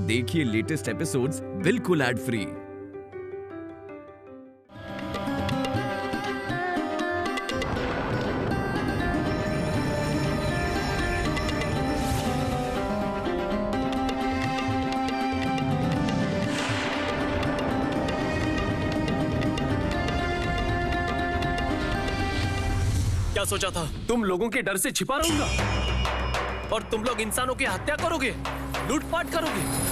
देखिए latest episodes बिल्कुल ad free. क्या सोचा था? तुम लोगों के डर से छिपा रहूंगा और तुम लोग इंसानों की हत्या करोगे, लूटपाट करोगे।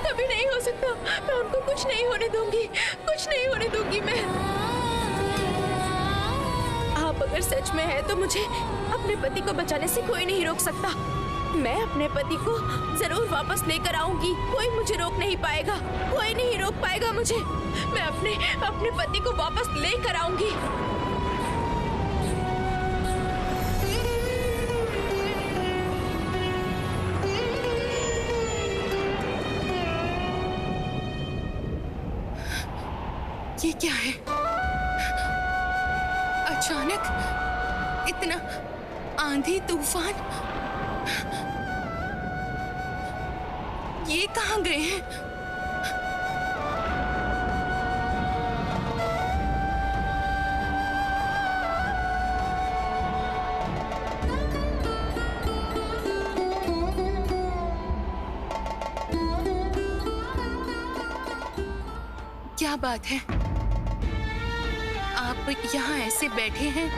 कभी नहीं हो सकता। मैं उनको कुछ नहीं होने दूंगी, कुछ नहीं होने दूंगी मैं। आप अगर सच में है तो मुझे अपने पति को बचाने से कोई नहीं रोक सकता। मैं अपने पति को जरूर वापस लेकर आऊंगी। कोई मुझे रोक नहीं पाएगा, कोई नहीं रोक पाएगा मुझे। मैं अपने पति को वापस लेकर आऊंगी। ये क्या है? अचानक इतना आंधी तूफान, ये कहाँ गए हैं? क्या बात है? आप यहाँ ऐसे बैठे हैं?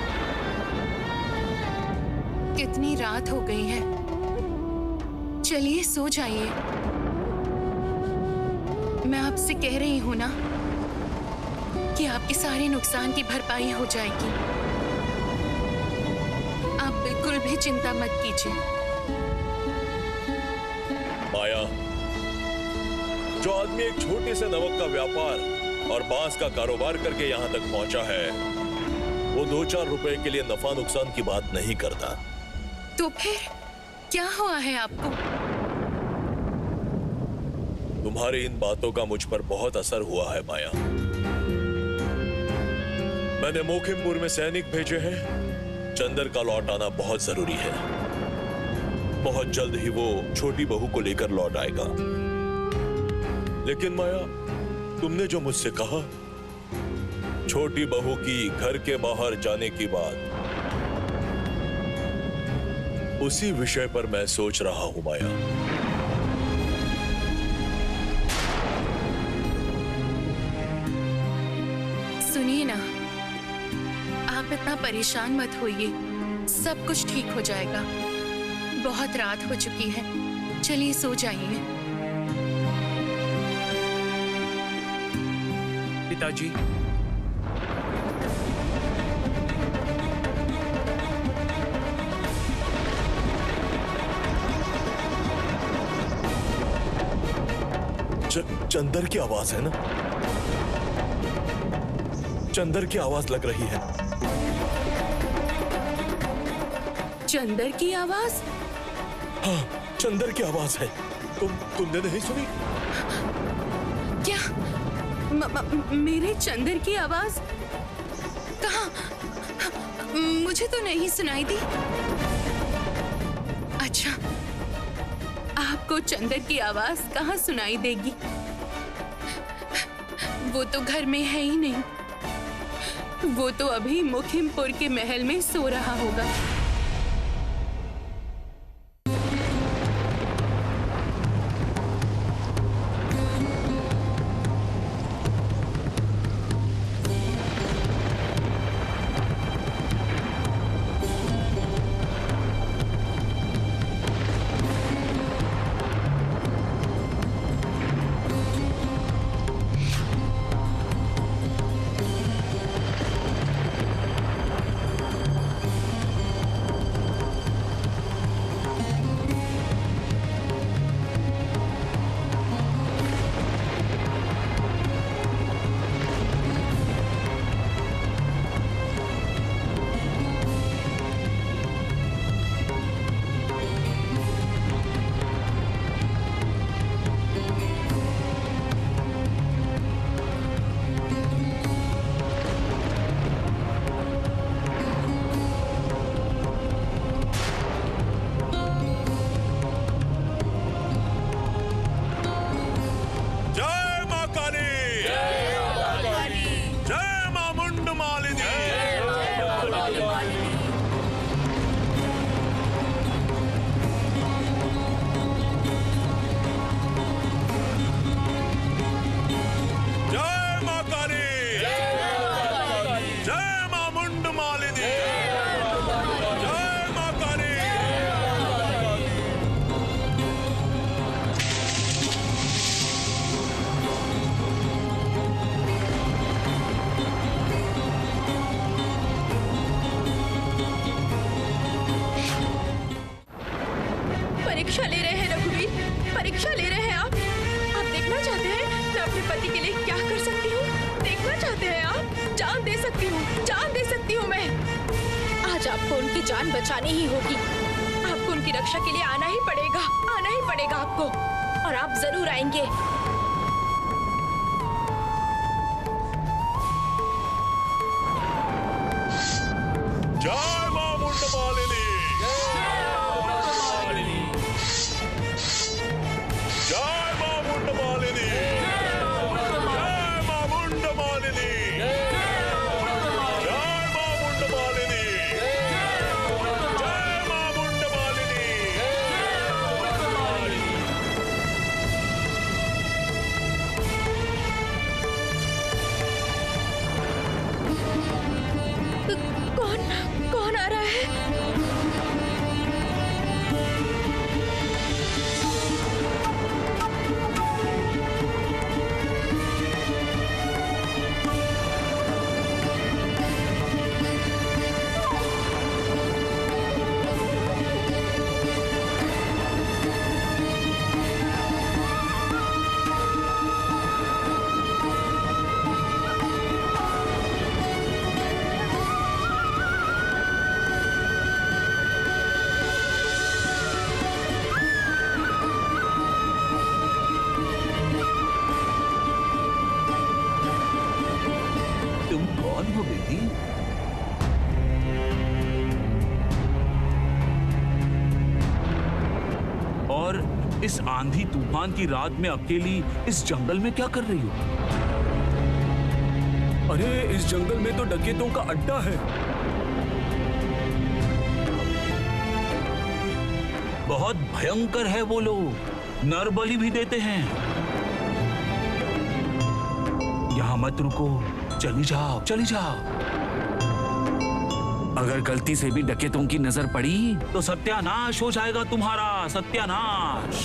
कितनी रात हो गई है। चलिए सो जाइए। मैं आपसे कह रही हूँ ना कि आपके सारे नुकसान की भरपाई हो जाएगी। आप बिल्कुल भी चिंता मत कीजिए। माया, जो आदमी एक छोटे से नमक का व्यापार और बांस का कारोबार करके यहाँ तक पहुंचा है, वो 2-4 रुपए के लिए नफा नुकसान की बात नहीं करता। तो फिर क्या हुआ है आपको? तुम्हारी इन बातों का मुझ पर बहुत असर हुआ है माया। मैंने मोखिमपुर में सैनिक भेजे हैं। चंदर का लौट आना बहुत जरूरी है। बहुत जल्द ही वो छोटी बहू को लेकर लौट आएगा। लेकिन माया, तुमने जो मुझसे कहा, छोटी बहू की घर के बाहर जाने की बात, उसी विषय पर मैं सोच रहा हूं माया। सुनिए ना, आप इतना परेशान मत होइए। सब कुछ ठीक हो जाएगा। बहुत रात हो चुकी है, चलिए सो जाइए। पिताजी, चंदर की आवाज है ना? चंदर की आवाज लग रही है। चंदर की आवाज? हाँ, चंदर की आवाज है। तुमने नहीं सुनी? क्या? मेरे चंदर की आवाज? कहाँ? मुझे तो नहीं सुनाई दी। अच्छा, आपको चंदर की आवाज कहाँ सुनाई देगी? वो तो घर में है ही नहीं। वो तो अभी मोखिमपुर के महल में सो रहा होगा। अपने पति के लिए क्या कर सकती हूँ देखना चाहते हैं आप? जान दे सकती हूँ, जान दे सकती हूँ मैं। आज आपको उनकी जान बचानी ही होगी। आपको उनकी रक्षा के लिए आना ही पड़ेगा, आना ही पड़ेगा आपको, और आप जरूर आएंगे। जय मां मुंडमालिनी, जय मां मुंडमालिनी, जय मां मुंडमालिनी, जय मां मुंडमालिनी, जय मां मुंडमालिनी। कौन आ रहा है? तुम कौन हो बेटी? और इस आंधी तूफान की रात में अकेली इस जंगल में क्या कर रही हो? अरे इस जंगल में तो डकैतों का अड्डा है। बहुत भयंकर है वो लोग, नरबलि भी देते हैं। यहाँ मत रुको, चली जाओ, चली जाओ। अगर गलती से भी डकैतों की नजर पड़ी तो सत्यानाश हो जाएगा तुम्हारा, सत्यानाश।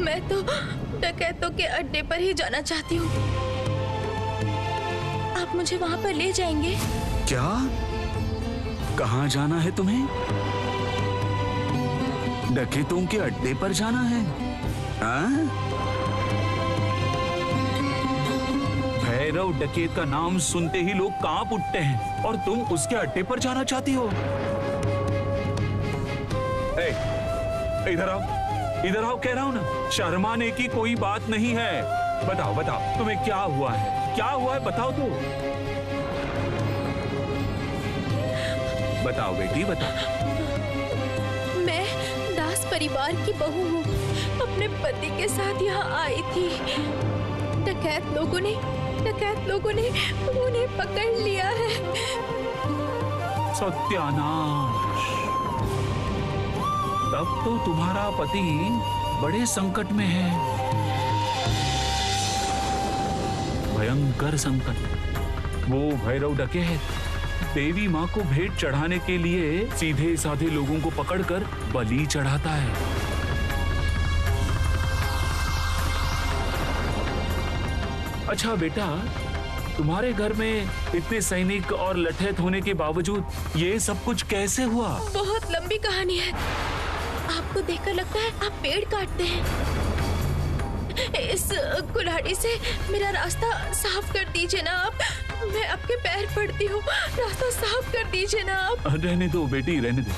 मैं तो डकैतों के अड्डे पर ही जाना चाहती हूँ। आप मुझे वहाँ पर ले जाएंगे? क्या? कहाँ जाना है तुम्हें? डकैतों के अड्डे पर जाना है? भैरव डकैत का नाम सुनते ही लोग कांप उठते हैं और तुम उसके अड्डे पर जाना चाहती हो? इधर आओ कह रहा हूं ना। शर्माने की कोई बात नहीं है। बताओ बताओ तुम्हें क्या हुआ है, क्या हुआ है बताओ तो। बताओ बेटी बताओ। मैं दास परिवार की बहू हूँ। अपने पति के साथ यहाँ आई थी। डकैत लोगों ने उन्हें पकड़ लिया है। सत्यानाश। तब तो तुम्हारा पति बड़े संकट में है, भयंकर संकट। वो भैरव डकैत देवी माँ को भेंट चढ़ाने के लिए सीधे साधे लोगों को पकड़कर बलि चढ़ाता है। अच्छा बेटा, तुम्हारे घर में इतने सैनिक और लठैत होने के बावजूद ये सब कुछ कैसे हुआ? बहुत लंबी कहानी है। आपको देखकर लगता है आप पेड़ काटते हैं। इस कुल्हाड़ी से मेरा रास्ता साफ कर दीजिए ना आप। मैं आपके पैर पड़ती हूँ, रास्ता साफ कर दीजिए ना आप। रहने दो बेटी, रहने दो।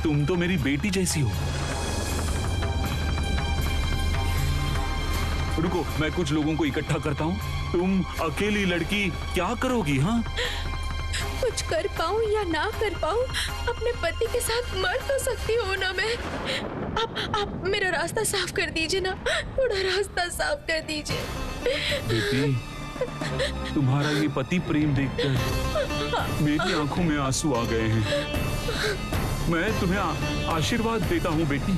तुम तो मेरी बेटी जैसी हो। रुको, मैं कुछ लोगों को इकट्ठा करता हूँ। तुम अकेली लड़की क्या करोगी? हाँ, कुछ कर पाऊँ या ना कर पाऊँ, अपने पति के साथ मर तो सकती हूँ ना मैं। आप मेरा रास्ता साफ कर दीजिए ना, थोड़ा रास्ता साफ कर दीजिए। बेटी, तुम्हारा ये पति प्रेम देखकर मेरी आंखों में आंसू आ गए हैं। मैं तुम्हें आशीर्वाद देता हूँ बेटी।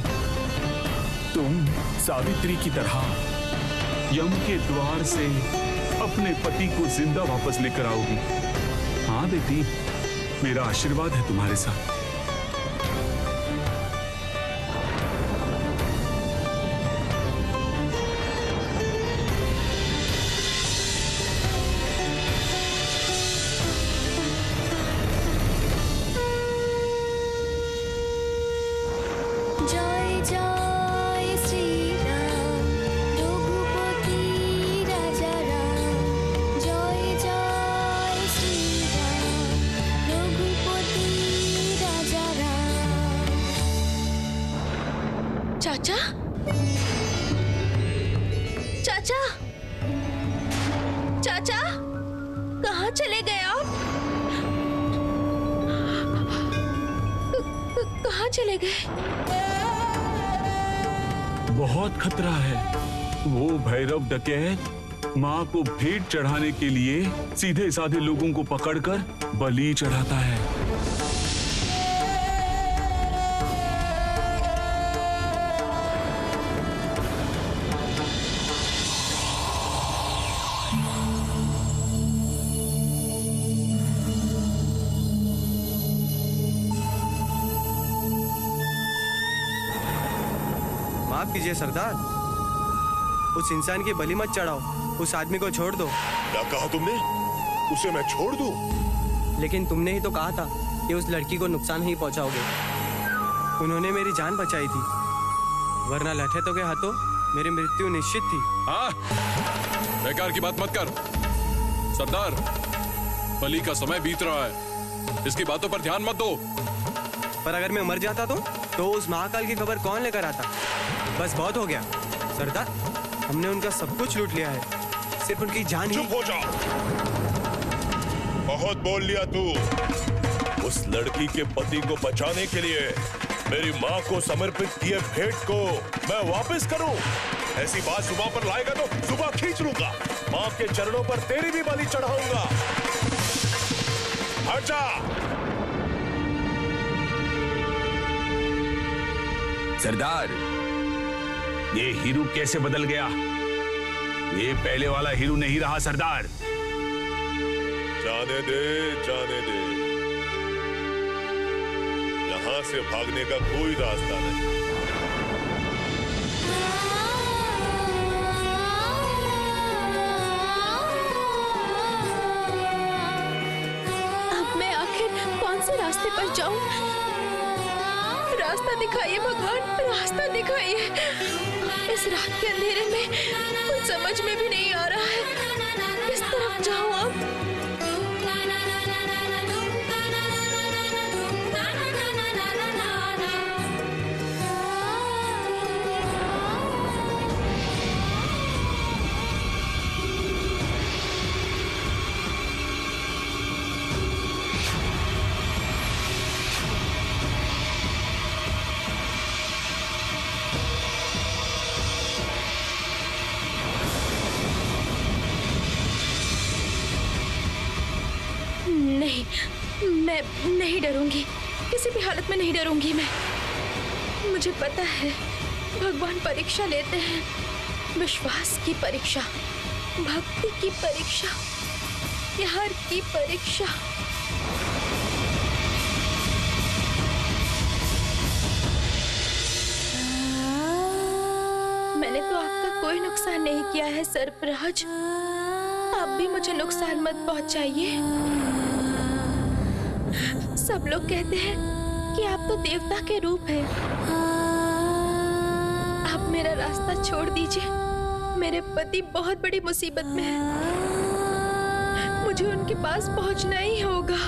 तुम सावित्री की तरह यम के द्वार से अपने पति को जिंदा वापस लेकर आओगी। हाँ बेटी, मेरा आशीर्वाद है तुम्हारे साथ। जय जय श्री राम रघुपति राजा चाचा, कहाँ चले गए आप? कहाँ चले गए? बहुत खतरा है। वो भैरव डकैत माँ को भेंट चढ़ाने के लिए सीधे साधे लोगों को पकड़कर बलि चढ़ाता है। माफ कीजिए सरदार, उस इंसान की बलि मत चढ़ाओ, उस आदमी को छोड़ दो। क्या कहा तुमने? उसे मैं छोड़ दूं? लेकिन तुमने ही तो कहा था कि उस लड़की को नुकसान नहीं पहुंचाओगे। उन्होंने मेरी जान बचाई थी, वरना लठैतों के हाथों मेरी मृत्यु निश्चित थी। हाँ, बेकार की बात मत कर सरदार। बलि का समय बीत रहा है, इसकी बातों पर ध्यान मत दो। पर अगर मैं मर जाता तो उस महाकाल की खबर कौन लेकर आता? बस बहुत हो गया सरदार, हमने उनका सब कुछ लूट लिया है, सिर्फ उनकी जान ही। चुप हो जाओ, बहुत बोल लिया तू। उस लड़की के पति को बचाने के लिए मेरी माँ को समर्पित किए भेंट को मैं वापस करूं? ऐसी बात सुबह पर लाएगा तो सुबह खींच लूंगा। माँ के चरणों पर तेरी भी बलि चढ़ाऊंगा। हट जा। सरदार, ये हीरू कैसे बदल गया? ये पहले वाला हीरू नहीं रहा सरदार। जाने दे, जाने दे। यहां से भागने का कोई रास्ता नहीं। अब मैं आखिर कौन से रास्ते पर जाऊं? रास्ता दिखाइए भगवान, रास्ता दिखाइए। इस रात के अंधेरे में कुछ समझ में भी नहीं आ रहा है, किस तरफ जाऊं अब? नहीं, मैं नहीं डरूंगी, किसी भी हालत में नहीं डरूंगी मैं। मुझे पता है भगवान परीक्षा लेते हैं, विश्वास की परीक्षा, भक्ति की परीक्षा, प्यार की परीक्षा। मैंने तो आपका कोई नुकसान नहीं किया है सर्पराज, आप भी मुझे नुकसान मत पहुंचाइए। सब लोग कहते हैं कि आप तो देवता के रूप हैं। आप मेरा रास्ता छोड़ दीजिए, मेरे पति बहुत बड़ी मुसीबत में हैं। मुझे उनके पास पहुंचना ही होगा।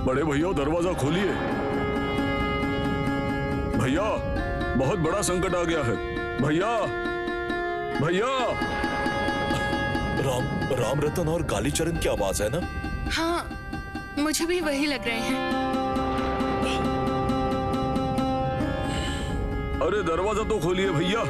बड़े भैया दरवाजा खोलिए। भैया, बहुत बड़ा संकट आ गया है। भैया, भैया। राम रतन और कालीचरण की आवाज है ना? हाँ, मुझे भी वही लग रहे हैं। अरे दरवाजा तो खोलिए भैया।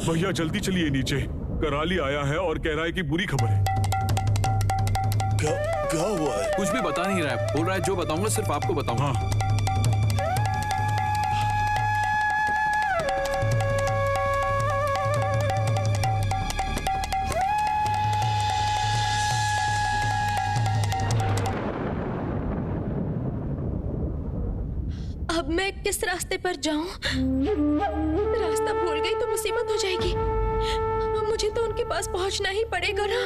भैया जल्दी चलिए नीचे, कराली आया है और कह रहा है कि बुरी खबर है। क्या हुआ है? कुछ भी बता नहीं रहा है, बोल रहा है जो बताऊंगा सिर्फ आपको बताऊंगा। हाँ। अब मैं किस रास्ते पर जाऊं? रास्ता भूल गई तो मुसीबत हो जाएगी। मुझे तो उनके पास पहुंचना ही पड़ेगा ना।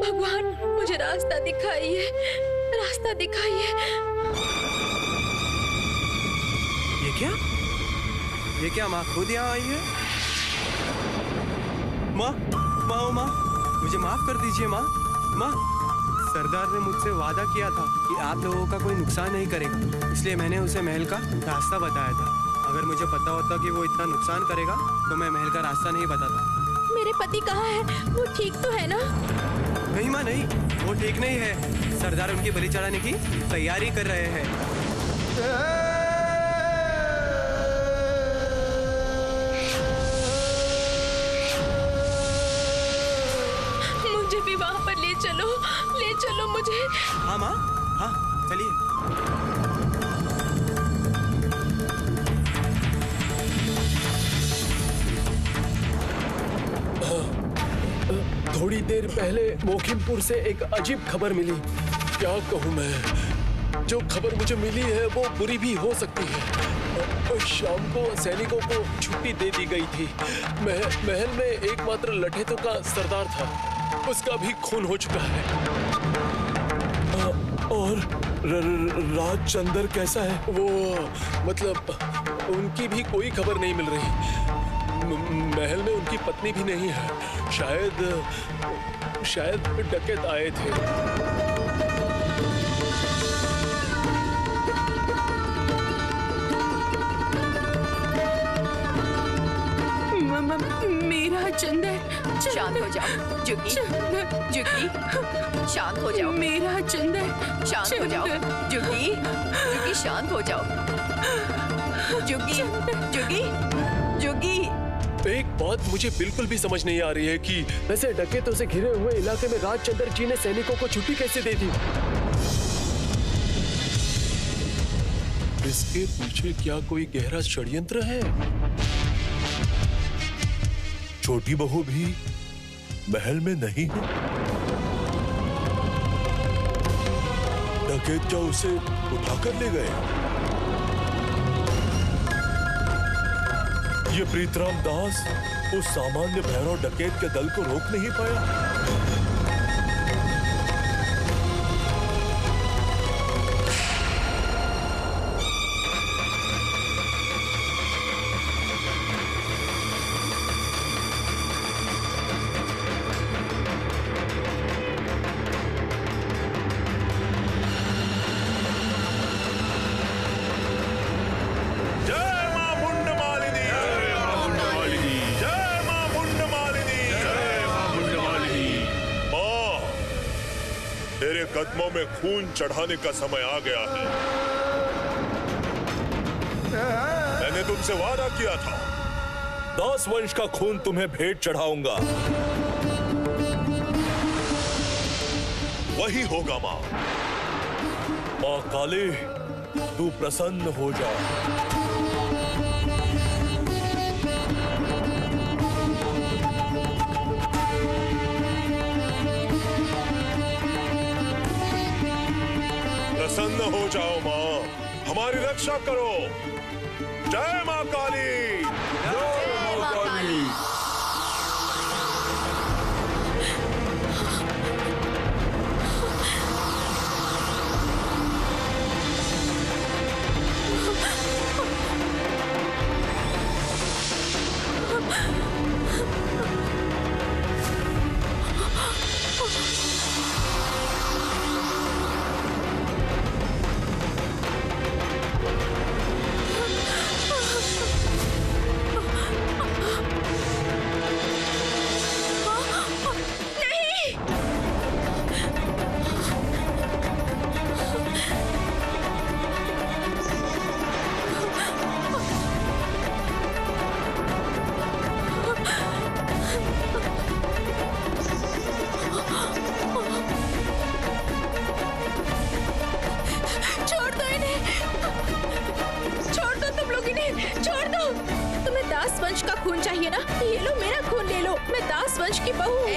भगवान मुझे रास्ता दिखाइए, रास्ता दिखाइए। ये क्या माँ खुद यहाँ आई है? माँ माँ ओ माँ, मुझे माफ कर दीजिए माँ। माँ, सरदार ने मुझसे वादा किया था कि आप लोगों का कोई नुकसान नहीं करेगा, इसलिए मैंने उसे महल का रास्ता बताया था। अगर मुझे पता होता कि वो इतना नुकसान करेगा तो मैं महल का रास्ता नहीं बताता। मेरे पति कहाँ है? वो ठीक तो है ना? नहीं माँ नहीं, वो ठीक नहीं है। सरदार उनकी बलि चढ़ाने की तैयारी कर रहे हैं। मुझे भी वहाँ पर ले चलो मुझे। हाँ माँ, हाँ चलिए। थोड़ी देर पहले मोखिमपुर से एक अजीब खबर मिली। क्या कहूँ मैं, जो खबर मुझे मिली है वो बुरी भी हो सकती है। शाम को सैनिकों को छुट्टी दे दी गई थी। महल में एकमात्र लठेतों का सरदार था, उसका भी खून हो चुका है। और राजचंद्र कैसा है? वो मतलब उनकी भी कोई खबर नहीं मिल रही। महल में उनकी पत्नी भी नहीं है। शायद डकैत आए थे। मेरा चंदन, शांत हो जाओ जुगी, जुगी शांत हो जाओ। मेरा चंदन, शांत हो जाओ जुगी, जुगी शांत हो जाओ। जुगी, जुगी, जुगी। एक बात मुझे बिल्कुल भी समझ नहीं आ रही है कि वैसे डकैतों से घिरे हुए इलाके में राजचंद्र जी ने सैनिकों को छुट्टी कैसे दे दी? इसके पीछे क्या कोई गहरा षड्यंत्र है? छोटी बहू भी महल में नहीं है? डकैत क्या उसे उठाकर ले गए? ये प्रीतराम दास उस सामान्य भैरव डकैत के दल को रोक नहीं पाया। तेरे कदमों में खून चढ़ाने का समय आ गया है। मैंने तुमसे वादा किया था, दास वंश का खून तुम्हें भेंट चढ़ाऊंगा। वही होगा मां। मां काली, तू प्रसन्न हो जा। प्रसन्न हो जाओ मां, हमारी रक्षा करो। जय मां काली, जय मां काली। दास वंश का खून चाहिए ना? ये लो मेरा खून ले लो, मैं दास वंश की बहू हूँ।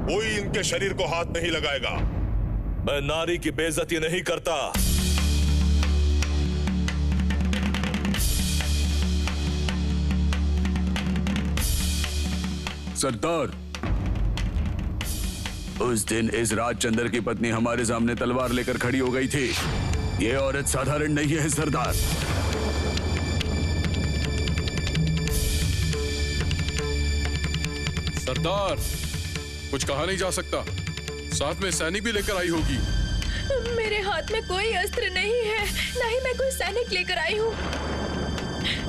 कोई इनके शरीर को हाथ नहीं लगाएगा। मैं नारी की बेइज्जती नहीं करता। सरदार, उस दिन इस राजचंद्र की पत्नी हमारे सामने तलवार लेकर खड़ी हो गई थी। ये औरत साधारण नहीं है सरदार। सरदार, कुछ कहा नहीं जा सकता। साथ में सैनिक भी लेकर आई होगी। मेरे हाथ में कोई अस्त्र नहीं है, ना ही मैं कोई सैनिक लेकर आई हूँ।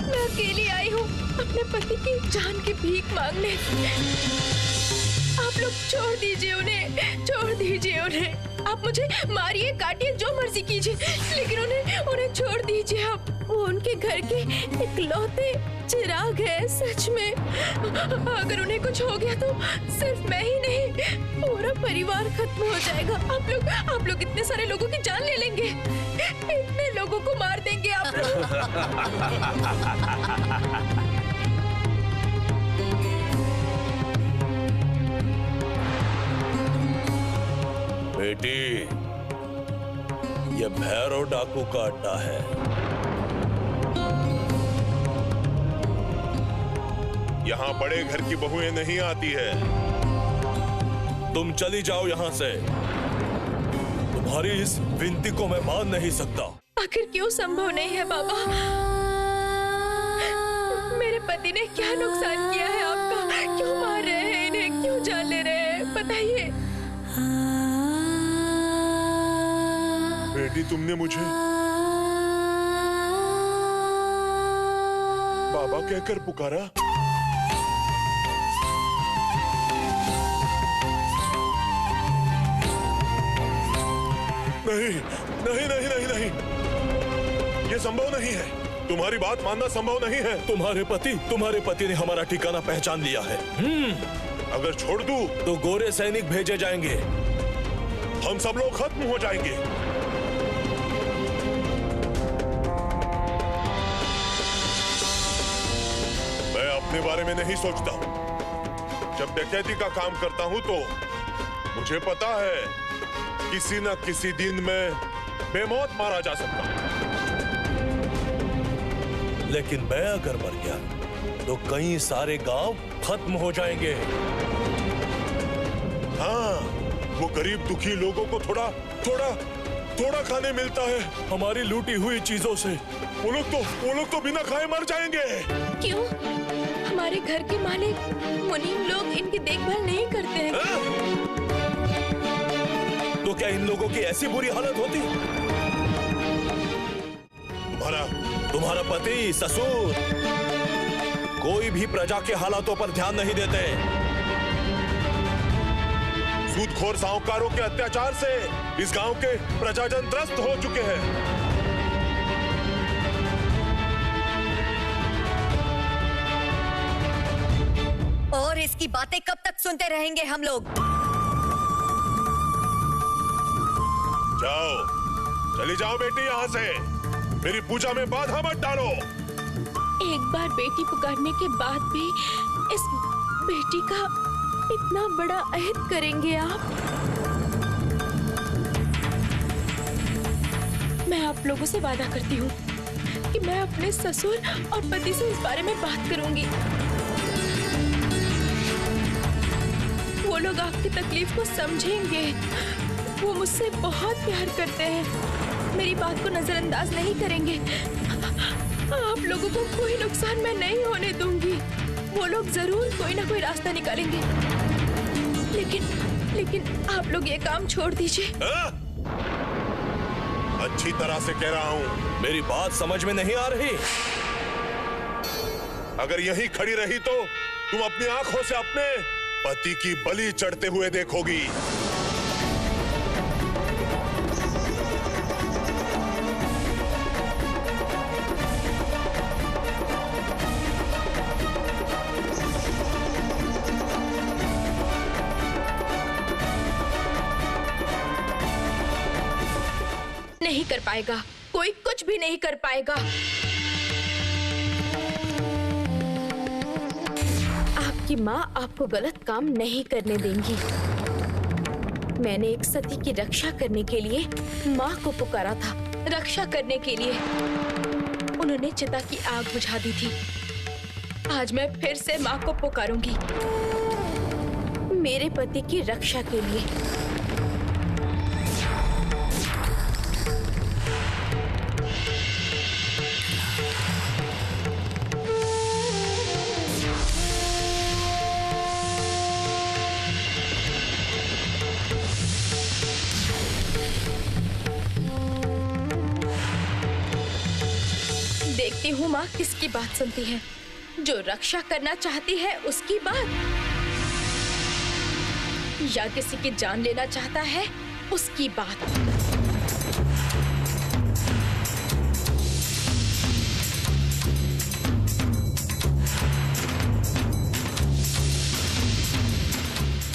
मैं अकेली आई हूँ अपने पति की जान की भीख मांगने। आप लोग छोड़ दीजिए उन्हें, छोड़ दीजिए उन्हें। आप मुझे मारिए, काटिए, जो मर्जी कीजिए, लेकिन उन्हें छोड़ दीजिए। आप वो उनके घर के इकलौते चिराग है। सच में अगर उन्हें कुछ हो गया तो सिर्फ मैं ही नहीं, पूरा परिवार खत्म हो जाएगा। आप लोग इतने सारे लोगों की जान ले लेंगे, इतने लोगों को मार देंगे आप लोग। बेटी, ये भैरव डाकू का अड्डा है। यहाँ बड़े घर की बहुएं नहीं आती है। तुम चली जाओ यहाँ से। तुम्हारी इस विनती को मैं मान नहीं सकता। आखिर क्यों संभव नहीं है बाबा? मेरे पति ने क्या नुकसान किया है आपका? क्यों मार रहे हैं इन्हें? क्यों जान ले रहे हैं? बताइए। बेटी, तुमने मुझे बाबा कहकर पुकारा। नहीं नहीं नहीं नहीं नहीं, ये संभव नहीं है। तुम्हारी बात मानना संभव नहीं है। तुम्हारे पति ने हमारा ठिकाना पहचान लिया है। अगर छोड़ दूं तो गोरे सैनिक भेजे जाएंगे, हम सब लोग खत्म हो जाएंगे। मैं अपने बारे में नहीं सोचता हूं। जब डकैती का काम करता हूं तो मुझे पता है किसी न किसी दिन मैं बेमौत मारा जा सकता हूं। लेकिन मैं अगर मर गया तो कई सारे गांव खत्म हो जाएंगे। हाँ, वो गरीब दुखी लोगों को थोड़ा खाने मिलता है हमारी लूटी हुई चीजों से। वो लोग तो बिना खाए मर जाएंगे। क्यों? हमारे घर के मालिक मुनीम लोग इनकी देखभाल नहीं करते हैं? तो क्या इन लोगों की ऐसी बुरी हालत होती? तुम्हारा पति, ससुर, कोई भी प्रजा के हालातों पर ध्यान नहीं देते। सूदखोर साहूकारों के अत्याचार से इस गांव के प्रजाजन त्रस्त हो चुके हैं। और इसकी बातें कब तक सुनते रहेंगे हम लोग? जाओ, चली जाओ बेटी यहाँ से। मेरी पूजा में बाधा मत डालो। एक बार बेटी पुकारने के बाद भी इस बेटी का इतना बड़ा अहित करेंगे आप? मैं आप लोगों से वादा करती हूँ कि मैं अपने ससुर और पति से इस बारे में बात करूंगी। वो लोग आपकी तकलीफ को समझेंगे। वो मुझसे बहुत प्यार करते हैं, मेरी बात को नजरअंदाज नहीं करेंगे। आप लोगों को कोई नुकसान मैं नहीं होने दूंगी। वो लोग जरूर कोई ना कोई रास्ता निकालेंगे, लेकिन आप लोग ये काम छोड़ दीजिए। अच्छी तरह से कह रहा हूँ, मेरी बात समझ में नहीं आ रही? अगर यहीं खड़ी रही तो तुम अपनी आंखों से अपने पति की बलि चढ़ते हुए देखोगी। नहीं कर पाएगा, कोई कुछ भी नहीं कर पाएगा। आपकी माँ आपको गलत काम नहीं करने देंगी। मैंने एक सती की रक्षा करने के लिए माँ को पुकारा था, रक्षा करने के लिए। उन्होंने चिता की आग बुझा दी थी। आज मैं फिर से माँ को पुकारूंगी, मेरे पति की रक्षा के लिए। देखती हूँ माँ किसकी बात सुनती है। जो रक्षा करना चाहती है उसकी बात, या किसी की जान लेना चाहता है उसकी बात।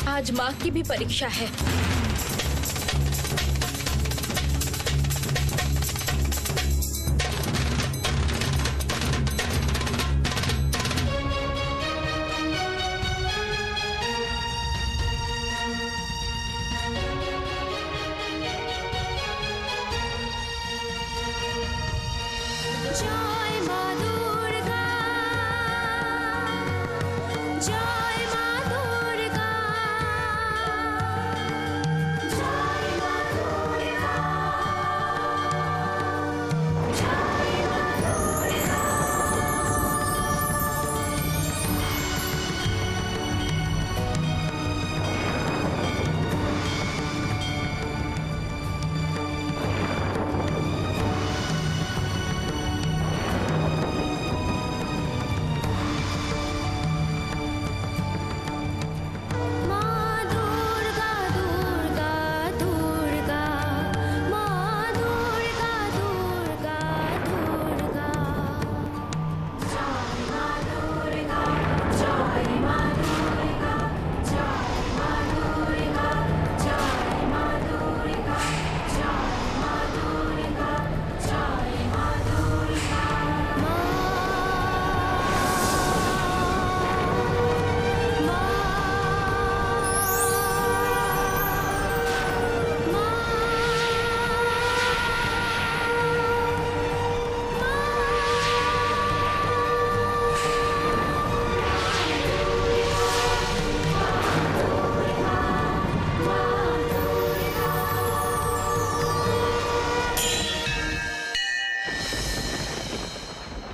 आज माँ की भी परीक्षा है।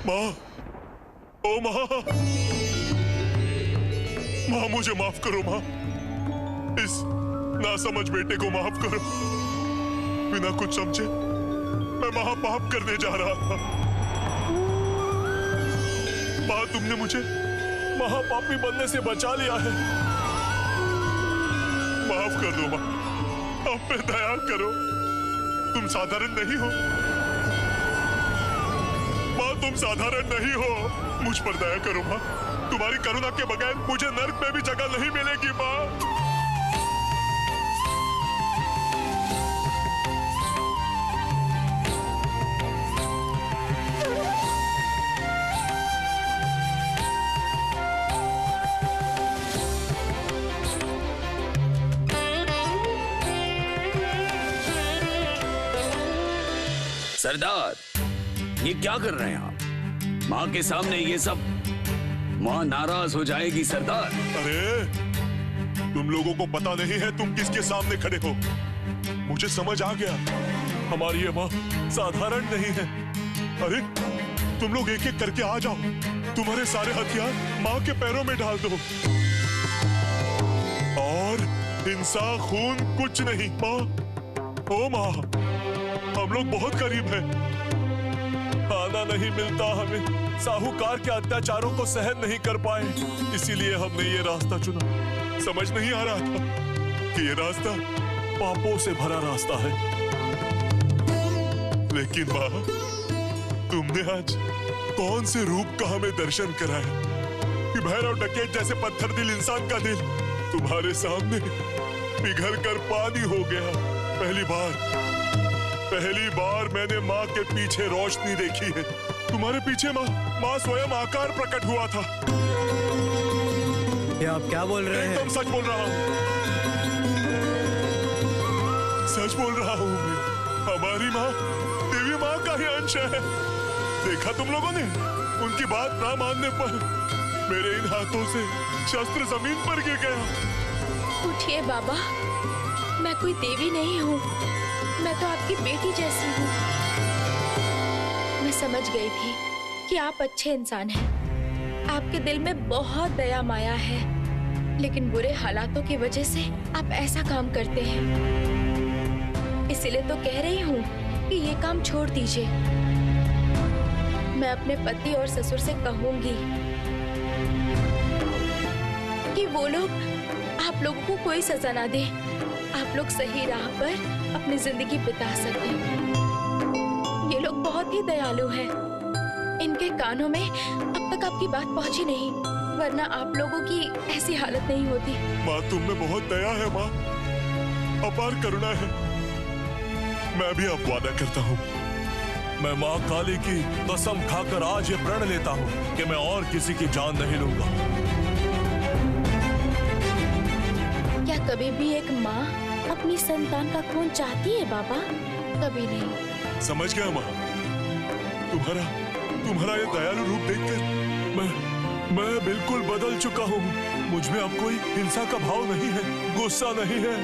माँ, ओ माँ, माँ मुझे माफ करो माँ। इस नासमझ बेटे को माफ करो। बिना कुछ समझे मैं महापाप करने जा रहा था। माँ तुमने मुझे महापापी बनने से बचा लिया है। माफ कर दो माँ, आप पे दया करो। तुम साधारण नहीं हो माँ, तुम साधारण नहीं हो। मुझ पर दया करो माँ। तुम्हारी करुणा के बगैर मुझे नर्क में भी जगह नहीं मिलेगी माँ। सरदार, ये क्या कर रहे हैं आप? माँ के सामने ये सब? माँ नाराज हो जाएगी सरदार। अरे तुम लोगों को पता नहीं है तुम किसके सामने खड़े हो। मुझे समझ आ गया, हमारी ये माँ साधारण नहीं है। अरे तुम लोग एक एक करके आ जाओ, तुम्हारे सारे हथियार माँ के पैरों में डाल दो। और हिंसा खून कुछ नहीं माँ। ओ माँ, हम लोग बहुत करीब हैं। खाना नहीं मिलता हमें, साहूकार के अत्याचारों को सहन नहीं कर पाए, इसीलिए हमने ये रास्ता चुना। समझ नहीं आ रहा था कि ये रास्ता पापों से भरा रास्ता है। लेकिन माँ, तुमने आज कौन से रूप का हमें दर्शन कराया कि भैरव डकैत जैसे पत्थर दिल इंसान का दिल तुम्हारे सामने पिघल कर पानी हो गया। पहली बार मैंने माँ के पीछे रोशनी देखी है। तुम्हारे पीछे माँ स्वयं आकार प्रकट हुआ था। ये आप क्या बोल रहे हैं? एकदम सच बोल रहा हूँ। सच बोल रहा हूँ मैं। हमारी माँ देवी माँ का ही अंश है। देखा तुम लोगों ने? उनकी बात ना मानने पर मेरे इन हाथों से शस्त्र जमीन पर गिर गया। उठिए बाबा, मैं कोई देवी नहीं हूँ, मैं तो आपकी बेटी जैसी हूँ। मैं समझ गई थी कि आप अच्छे इंसान हैं, आपके दिल में बहुत दया माया है, लेकिन बुरे हालातों की वजह से आप ऐसा काम करते हैं। इसीलिए तो कह रही हूँ कि ये काम छोड़ दीजिए। मैं अपने पति और ससुर से कहूंगी कि वो लोग आप लोगों को कोई सजा ना दे, आप लोग सही राह पर अपनी जिंदगी बिता सकें। ये लोग बहुत ही दयालु हैं। इनके कानों में अब तक आपकी बात पहुंची नहीं, वरना आप लोगों की ऐसी हालत नहीं होती। माँ तुम में बहुत दया है माँ, अपार करुणा है। मैं भी अब वादा करता हूँ, मैं माँ काली की कसम खाकर आज ये प्रण लेता हूँ कि मैं और किसी की जान नहीं लूंगा। क्या कभी भी एक माँ अपनी संतान का खून चाहती है बाबा? कभी नहीं। समझ गया माँ, तुम्हारा ये दयालु रूप देखकर मैं बिल्कुल बदल चुका हूँ। मुझ में अब कोई हिंसा का भाव नहीं है, गुस्सा नहीं है।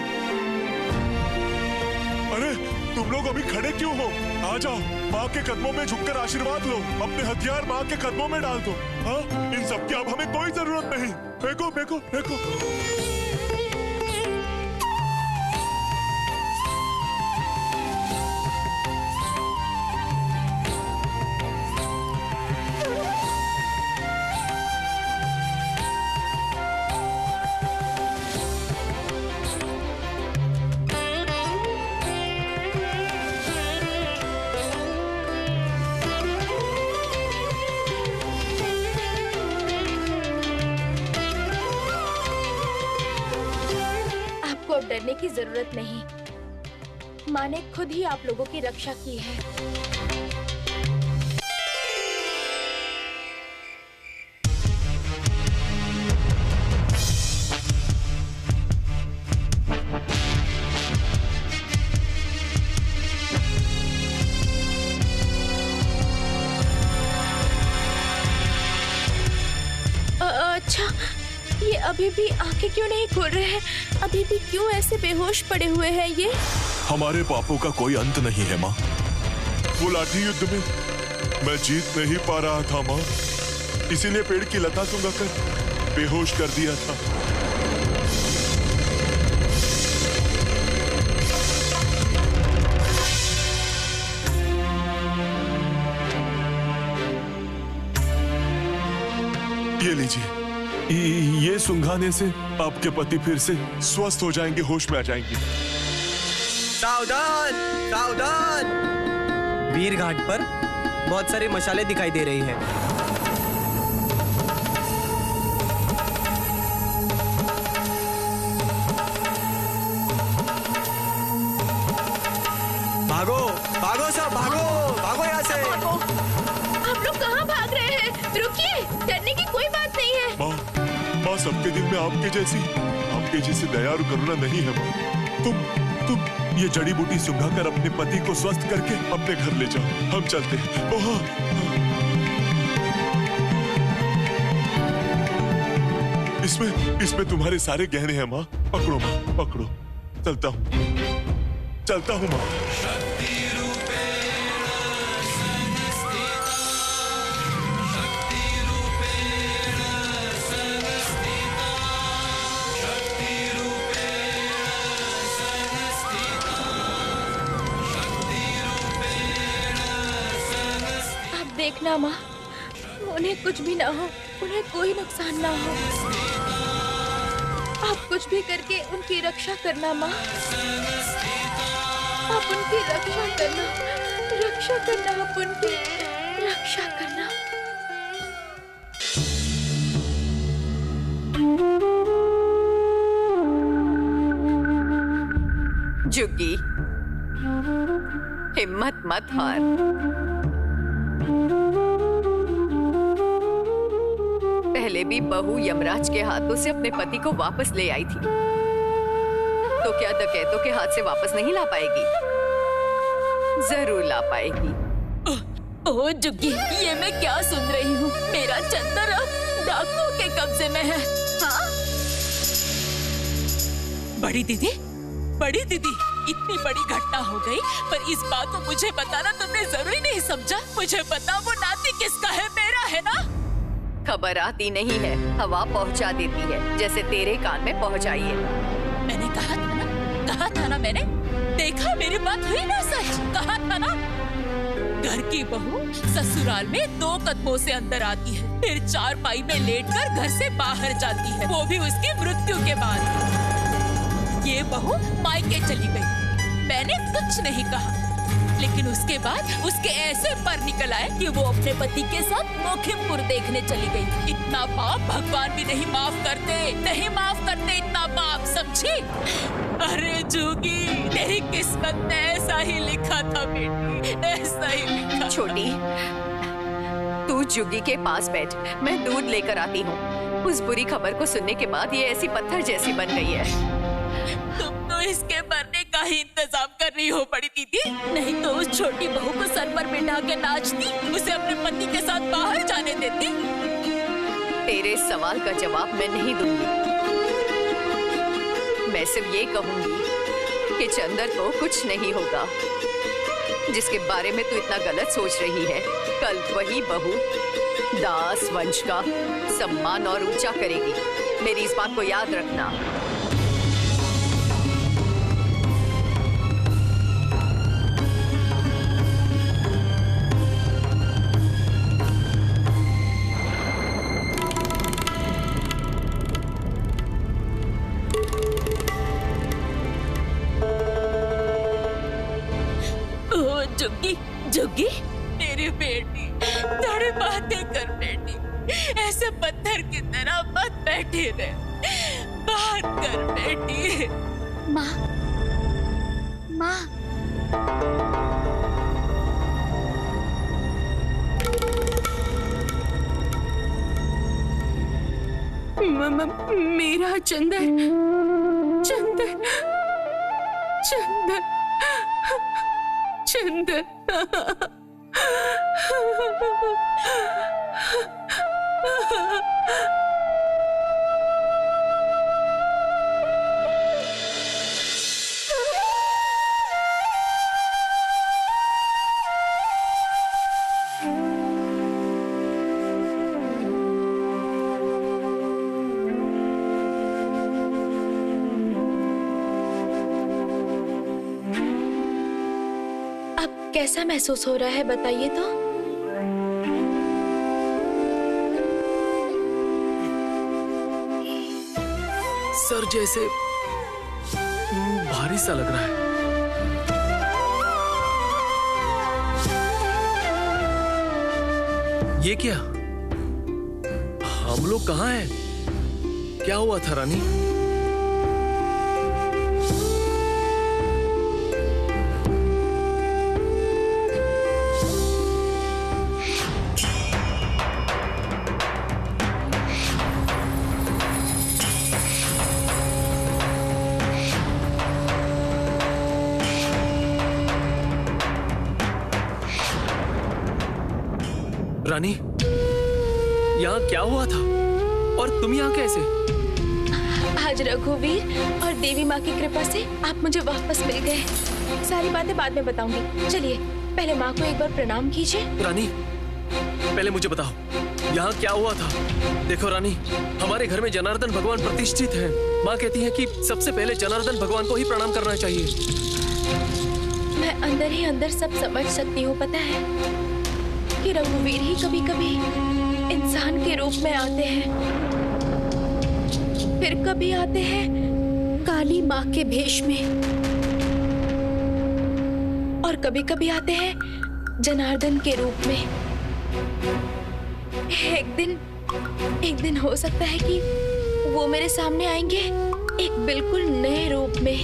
अरे तुम लोग अभी खड़े क्यों हो? आ जाओ, माँ के कदमों में झुककर आशीर्वाद लो। अपने हथियार माँ के कदमों में डाल दो। हाँ, इन सब की अब हमें कोई जरूरत नहीं। फेंको फेंको फेंको। अब डरने की जरूरत नहीं। माँ ने खुद ही आप लोगों की रक्षा की है। अच्छा, ये अभी भी आंखें क्यों नहीं खोल रहे हैं? अभी भी क्यों ऐसे बेहोश पड़े हुए हैं ये? हमारे पापों का कोई अंत नहीं है माँ। वो लाठी युद्ध में मैं जीत नहीं पा रहा था माँ, इसीलिए पेड़ की लता सुंघाकर बेहोश कर दिया था। ये लीजिए, ये सुंघाने से आपके पति फिर से स्वस्थ हो जाएंगे, होश में आ जाएंगे। सावधान सावधान, वीर घाट पर बहुत सारे मशाले दिखाई दे रही हैं। भागो भागो सब, भागो भागो यहाँ से। आप लोग कहाँ भाग रहे हैं? रुकिए, डरने की कोई बात नहीं है। माँ सबके दिल में आपके जैसी दया और करुणा नहीं है माँ। तुम ये जड़ी बूटी सुंघाकर अपने पति को स्वस्थ करके अपने घर ले जाओ। हम चलते हैं। इसमें तुम्हारे सारे गहने हैं माँ। पकड़ो माँ, पकड़ो। चलता हूँ माँ। देखना माँ, उन्हें कुछ भी ना हो, उन्हें कोई नुकसान ना हो। आप कुछ भी करके उनकी रक्षा करना माँ। आप उनकी रक्षा करना, आप उनकी रक्षा करना। जुगी, हिम्मत मत हार। पहले भी बहू यमराज के हाथों से अपने पति को वापस ले आई थी, तो क्या डकैतों के हाथ से वापस नहीं ला पाएगी? जरूर ला पाएगी। ओह जुग्गी, ये मैं क्या सुन रही हूँ? मेरा चंदर अब डाकुओं के कब्जे में है। हाँ? बड़ी दीदी, इतनी बड़ी घटना हो गई, पर इस बात को मुझे बताना तुमने जरूरी नहीं समझा? मुझे पता वो नाती किसका है, मेरा है ना? खबर आती नहीं है, हवा पहुंचा देती है, जैसे तेरे कान में पहुंचाई है। मैंने कहा था ना मैंने। देखा, मेरी बात हुई ना सच? कहा था ना। घर की बहू ससुराल में 2 कदमों से अंदर आती है, फिर 4 पाई में लेटकर घर से बाहर जाती है, वो भी उसकी मृत्यु के बाद। ये बहू मायके चली गई, मैंने कुछ नहीं कहा, लेकिन उसके बाद उसके ऐसे पर निकल आए कि वो अपने पति के साथ मोखिमपुर देखने चली गई। इतना पाप भगवान भी नहीं माफ करते इतना पाप, समझी? अरे जोगी, तेरी किस्मत ने ऐसा ही लिखा था बेटी, ऐसा ही लिखा। छोटी, तू जुगी के पास बैठ, मैं दूध लेकर आती हूँ। उस बुरी खबर को सुनने के बाद ये ऐसी पत्थर जैसी बन गई है। तुम तो इसके मरने का ही इंतजाम कर रही हो बड़ी दीदी, नहीं तो उस छोटी बहू को सर पर बिठा के नाचती, उसे अपने पति के साथ बाहर जाने देती। तेरे सवाल का जवाब मैं नहीं दूंगी। मैं सिर्फ ये कहूंगी कि चंदर को कुछ नहीं होगा। जिसके बारे में तू इतना गलत सोच रही है, कल वही बहू दास वंश का सम्मान और ऊंचा करेगी। मेरी इस बात को याद रखना। जुग्गी, मेरी बेटी, थोड़ी बातें कर बेटी, ऐसे पत्थर की तरह मत बैठी रहे, बात कर बेटी। माँ, मेरा चंदर, कैसा महसूस हो रहा है, बताइए तो। सर जैसे भारी सा लग रहा है। ये क्या? हम लोग कहाँ हैं? क्या हुआ था रानी? रानी, यहाँ क्या हुआ था और तुम यहाँ कैसे? आज रघुवीर और देवी माँ की कृपा से आप मुझे वापस मिल गए। सारी बातें बाद में बताऊंगी। चलिए पहले माँ को एक बार प्रणाम कीजिए। रानी, पहले मुझे बताओ यहाँ क्या हुआ था? देखो रानी, हमारे घर में जनार्दन भगवान प्रतिष्ठित हैं। माँ कहती है कि सबसे पहले जनार्दन भगवान को ही प्रणाम करना चाहिए। मैं अंदर ही अंदर सब समझ सकती हूँ। पता है कि रघुवीर ही कभी कभी इंसान के रूप में आते हैं, फिर कभी आते हैं काली माँ के भेष में, और कभी कभी आते हैं जनार्दन के रूप में। एक दिन हो सकता है कि वो मेरे सामने आएंगे एक बिल्कुल नए रूप में,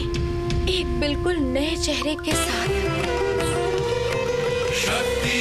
एक बिल्कुल नए चेहरे के साथ। शक्ति